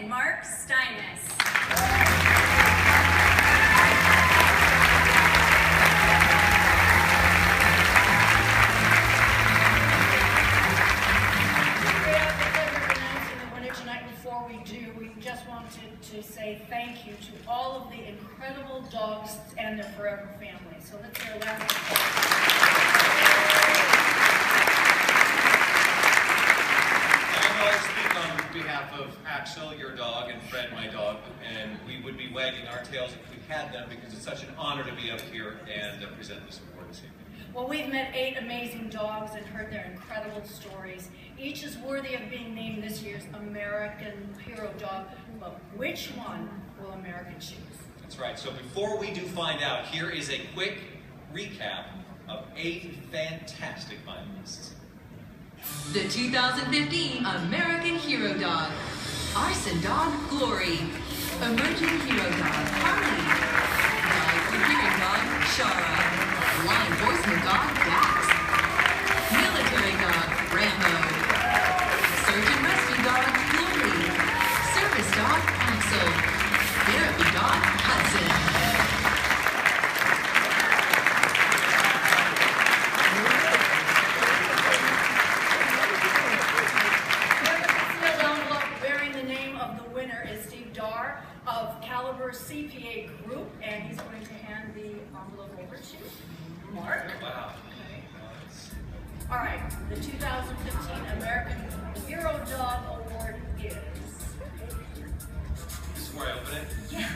and Mark Steinus. Before we do, we just wanted to say thank you to all of the incredible dogs and their forever families. So let's hear a round of applause. I speak on behalf of Axel, your dog, and Fred, my dog, and we would be wagging our tails if we had them because it's such an honor to be up here and present this award this evening. Well, we've met 8 amazing dogs and heard their incredible stories. Each is worthy of being named this year's American Hero Dog, but which one will America choose? That's right. So before we do find out, here is a quick recap of 8 fantastic finalists. The 2015 American Hero Dog. Arson Dog, Glory. Emerging Hero Dog, Harley. Guide for Hearing Dog, Shara. Law Enforcement Dog, Dax. Military Dog, Rambo. Search and Rescue Dog, Glory. Service Dog, Axel. Therapy Dog, Hudson. Of Caliber CPA Group, and he's going to hand the envelope over to Mark. Wow. Okay. All right, the 2015 American Hero Dog Award is... This is where I open it? Yeah.